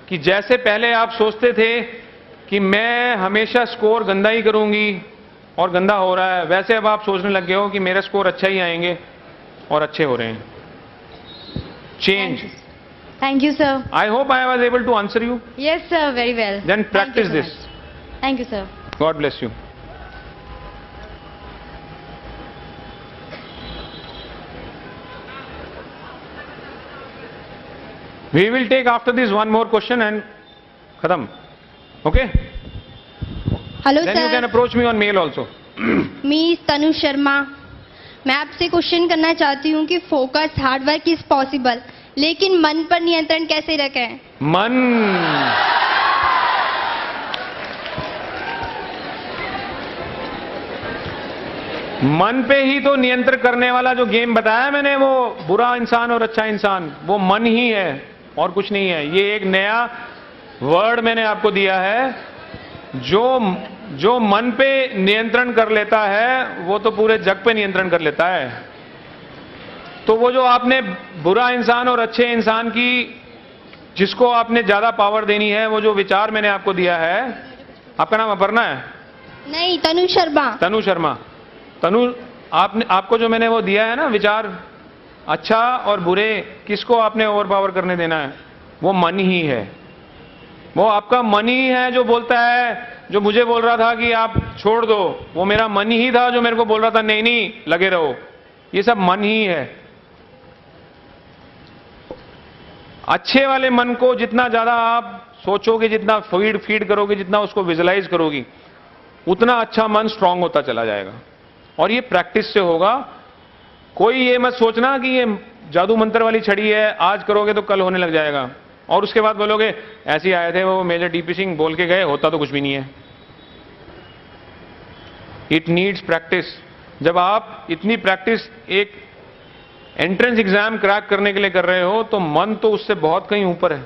कि जैसे पहले आप सोचते थे कि मैं हमेशा स्कोर गंदा ही करूंगी और गंदा हो रहा है, वैसे अब आप सोचने लग गए हो कि मेरे स्कोर अच्छा ही आएंगे और अच्छे हो रहे हैं. Change. Thank you, sir. I hope I was able to answer you. Yes, sir, very well. Then practice Thank you so this. much. Thank you, sir. God bless you. We will take after this one more question and khatam. Okay? Hello Then you can sir, approach me on mail also. मी तनु शर्मा. मैं आपसे question करना चाहती हूँ कि focus hard work is possible, लेकिन मन पर नियंत्रण कैसे रखें? मन मन पे ही तो नियंत्रण करने वाला जो गेम बताया मैंने, वो बुरा इंसान और अच्छा इंसान, वो मन ही है और कुछ नहीं है. ये एक नया वर्ड मैंने आपको दिया है. जो मन पे नियंत्रण कर लेता है वो तो पूरे जग पे नियंत्रण कर लेता है. तो वो जो आपने बुरा इंसान और अच्छे इंसान की, जिसको आपने ज्यादा पावर देनी है, वो जो विचार मैंने आपको दिया है. आपका नाम अपर्णा है? नहीं, तनु शर्मा. तनु शर्मा. तनु, आपको जो मैंने वो दिया है ना विचार, अच्छा और बुरे किसको आपने ओवर पावर करने देना है, वो मन ही है. वो आपका मन ही है जो बोलता है. जो मुझे बोल रहा था कि आप छोड़ दो, वो मेरा मन ही था जो मेरे को बोल रहा था नहीं नहीं लगे रहो. ये सब मन ही है. अच्छे वाले मन को जितना ज्यादा आप सोचोगे, जितना फीड करोगे, जितना उसको विजुलाइज करोगी, उतना अच्छा मन स्ट्रांग होता चला जाएगा. और ये प्रैक्टिस से होगा. कोई ये मत सोचना कि ये जादू मंत्र वाली छड़ी है, आज करोगे तो कल होने लग जाएगा, और उसके बाद बोलोगे ऐसे ही आए थे वो मेजर डीपी सिंह बोल के गए, होता तो कुछ भी नहीं है. It needs practice. जब आप इतनी प्रैक्टिस एक एंट्रेंस एग्जाम क्रैक करने के लिए कर रहे हो, तो मन तो उससे बहुत कहीं ऊपर है.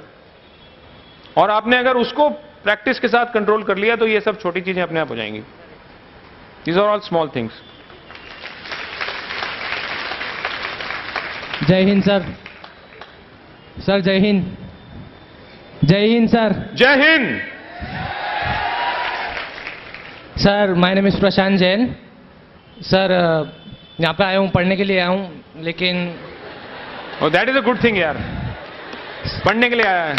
और आपने अगर उसको प्रैक्टिस के साथ कंट्रोल कर लिया तो ये सब छोटी चीजें अपने आप हो जाएंगी. These are all small things. जय हिंद सर. सर जय हिंद. जय हिंद सर. जय हिंद. Sir my name is Prashant Jain. Sir यहाँ पे आया हूँ, पढ़ने के लिए आया हूँ, लेकिन that is a good thing यार, पढ़ने के लिए आया है.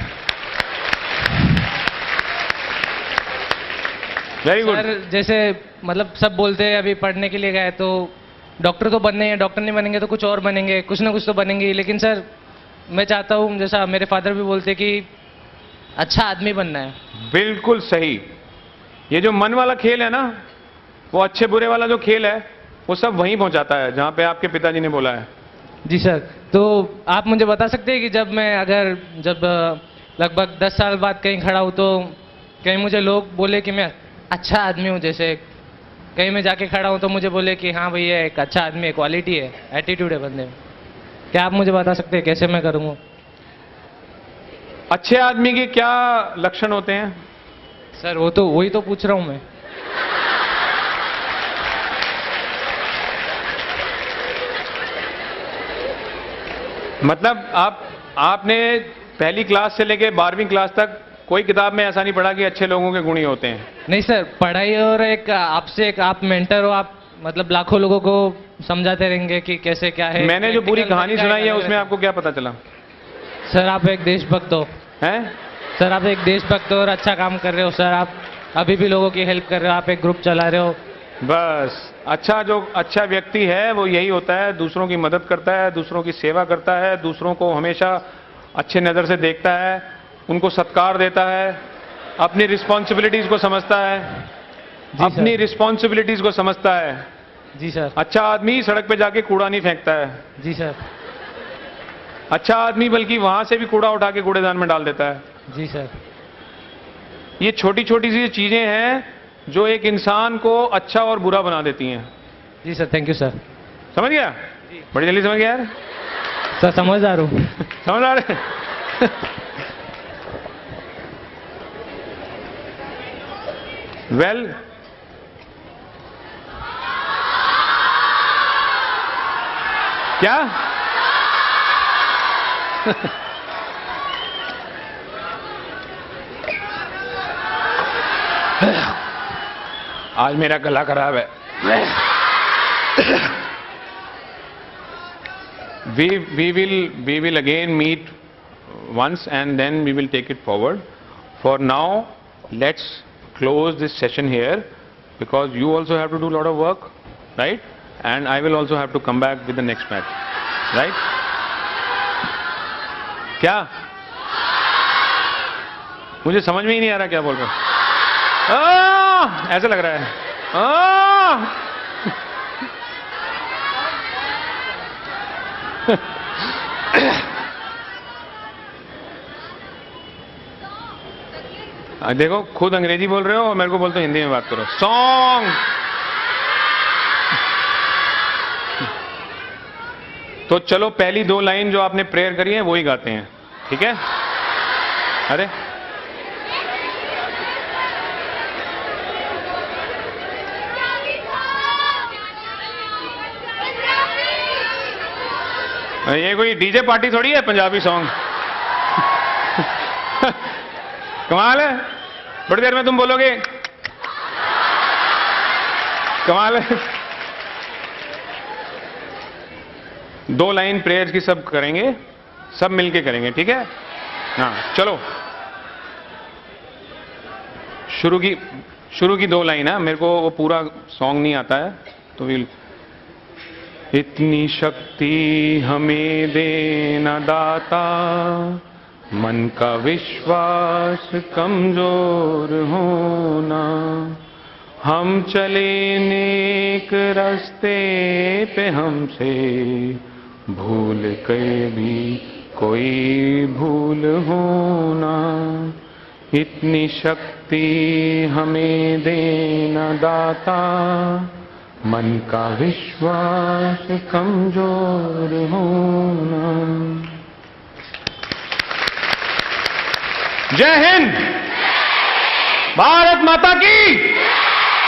Very good. सर जैसे मतलब सब बोलते हैं अभी पढ़ने के लिए गए तो डॉक्टर तो बनने हैं, डॉक्टर नहीं बनेंगे तो कुछ और बनेंगे, कुछ ना कुछ तो बनेंगे. लेकिन सर मैं चाहता हूँ, जैसा मेरे फादर भी बोलते कि अच्छा आदमी बनना है. बिल्कुल सही. ये जो मन वाला खेल है ना, वो अच्छे बुरे वाला जो खेल है, वो सब वहीं पहुंचाता है जहां पे आपके पिताजी ने बोला है. जी सर. तो आप मुझे बता सकते हैं कि जब लगभग 10 साल बाद कहीं खड़ा हूँ, तो कहीं मुझे लोग बोले कि मैं अच्छा आदमी हूँ, जैसे कहीं मैं जाके खड़ा हूँ तो मुझे बोले कि हाँ भैया एक अच्छा आदमी है, क्वालिटी है, एटीट्यूड है बंदे में. क्या आप मुझे बता सकते हैं कैसे मैं करूँगा? अच्छे आदमी के क्या लक्षण होते हैं? सर वही तो पूछ रहा हूँ मैं. मतलब आपने पहली क्लास से लेके 12वीं क्लास तक कोई किताब में ऐसा नहीं पढ़ा कि अच्छे लोगों के गुण ही होते हैं? नहीं सर, पढ़ाई और एक आप मेंटर हो, आप मतलब लाखों लोगों को समझाते रहेंगे कि कैसे क्या है. मैंने जो पूरी कहानी सुनाई है उसमें आपको क्या पता चला? सर आप एक देशभक्त हो. हैं? सर आप एक देशभक्त हो और अच्छा काम कर रहे हो. सर आप अभी भी लोगों की हेल्प कर रहे हो, आप एक ग्रुप चला रहे हो. बस जो अच्छा व्यक्ति है वो यही होता है, दूसरों की मदद करता है, दूसरों की सेवा करता है, दूसरों को हमेशा अच्छे नज़र से देखता है, उनको सत्कार देता है, अपनी रिस्पॉन्सिबिलिटीज को समझता है. अपनी रिस्पॉन्सिबिलिटीज को समझता है. जी सर. अच्छा आदमी सड़क पे जाके कूड़ा नहीं फेंकता है. जी सर. अच्छा आदमी बल्कि वहां से भी कूड़ा उठा के कूड़ेदान में डाल देता है. जी सर. ये छोटी छोटी सी चीजें हैं जो एक इंसान को अच्छा और बुरा बना देती हैं. जी सर. Thank you sir. समझ गया? बड़ी जल्दी समझ गया यार. सर समझदार हूँ। समझदार है? वेल, क्या आज मेरा गला खराब है। we will again meet once and then we will take it forward. For now, let's close this session here because you also have to do a lot of work, right? And I will also have to come back with the next match, right? क्या मुझे समझ में ही नहीं आ रहा क्या बोल रहा हूं। ऐसा लग रहा है। देखो खुद अंग्रेजी बोल रहे हो और मेरे को बोलते हो हिंदी में बात करो। सॉन्ग तो चलो पहली 2 लाइन जो आपने प्रेयर करी है वो ही गाते हैं, ठीक है? अरे ये कोई डीजे पार्टी थोड़ी है पंजाबी सॉन्ग। कमाल है, थोड़ी देर में तुम बोलोगे कमाल है। 2 लाइन प्रेयर्स की सब करेंगे, सब मिलके करेंगे, ठीक है? हाँ चलो शुरू की 2 लाइन है, मेरे को वो पूरा सॉन्ग नहीं आता है तो विल। इतनी शक्ति हमें देना दाता, मन का विश्वास कमजोर होना, हम चले नेक रास्ते पे हमसे भूल कर भी कोई भूल होना। इतनी शक्ति हमें देना दाता, मन का विश्वास कमजोर होना। जय हिंद, भारत माता की,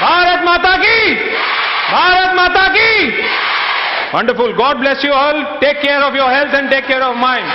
भारत माता की, भारत माता की। Wonderful. God bless you all. Take care of your health and take care of mine.